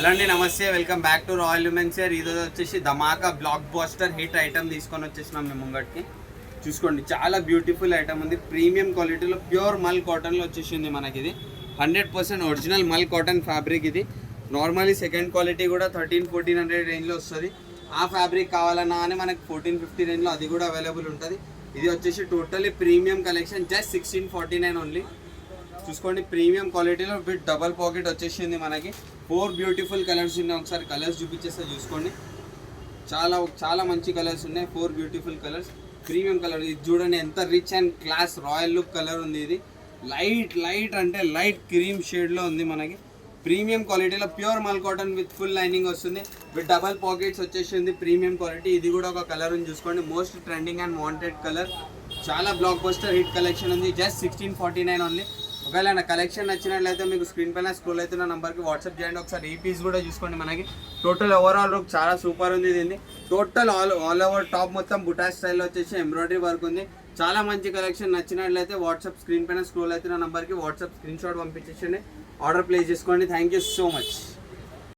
Hello అండి, నమస్తే. Welcome back to Royal Women's Wear. ఈరోజు వచ్చేసి ధమాకా బ్లాక్ బస్టర్ హిట్ ఐటమ్ తీసుకొని వచ్చేసినాం మేము ముంగటికి. చూసుకోండి, చాలా బ్యూటిఫుల్ ఐటమ్ ఉంది. ప్రీమియం క్వాలిటీలో ప్యూర్ మల్ కాటన్లో వచ్చేసింది మనకి. ఇది 100% ఒరిజినల్ మల్ కాటన్ ఫ్యాబ్రిక్. ఇది నార్మల్లీ సెకండ్ క్వాలిటీ కూడా 1300-1400 రేంజ్లో వస్తుంది. ఆ ఫ్యాబ్రిక్ కావాలన్నా అని మనకి 1450 రేంజ్లో అది కూడా అవైలబుల్ ఉంటుంది. ఇది వచ్చేసి totally premium collection, just 1649 only. చూసుకోండి, ప్రీమియం క్వాలిటీలో విత్ డబల్ పాకెట్ వచ్చేసింది మనకి. 4 బ్యూటిఫుల్ కలర్స్ ఉన్నాయి. ఒకసారి కలర్స్ చూపించేస్తే చూసుకోండి, చాలా చాలా మంచి కలర్స్ ఉన్నాయి. 4 బ్యూటిఫుల్ కలర్స్, ప్రీమియం కలర్. ఇది చూడండి ఎంత rich and class royal look colour ఉంది. ఇది లైట్ అంటే లైట్ క్రీమ్ షేడ్లో ఉంది మనకి. ప్రీమియం క్వాలిటీలో ప్యూర్ మల్ కాటన్ విత్ ఫుల్ లైనింగ్ వస్తుంది, విత్ డబల్ పాకెట్స్ వచ్చేసింది. Premium quality. ఇది కూడా ఒక కలర్ ఉంది చూసుకోండి, most trending and wanted colour. చాలా బ్లాక్ బస్టర్ హిట్ కలెక్షన్ ఉంది. Just 1649 only. ఒకవేళ నా కలెక్షన్ నచ్చినట్లయితే మీకు స్క్రీన్ పైన స్క్రోల్ అవుతున్న నెంబర్కి వాట్సాప్ చేయండి. ఒకసారి ఈ పీస్ కూడా చూసుకోండి. మనకి టోటల్ ఓవరాల్ లుక్ చాలా సూపర్ ఉంది. దీన్ని టోటల్ ఆల్ ఓవర్ టాప్ మొత్తం బుటా స్టైల్లో వచ్చేసి ఎంబ్రాయిడరీ వర్క్ ఉంది. చాలా మంచి కలెక్షన్. నచ్చినట్లయితే వాట్సాప్ స్క్రీన్ పైన స్క్రోల్ అవుతున్న నెంబర్కి వాట్సాప్ స్క్రీన్ షాట్ పంపించేసి ఆర్డర్ ప్లేస్ చేసుకోండి. Thank you so much.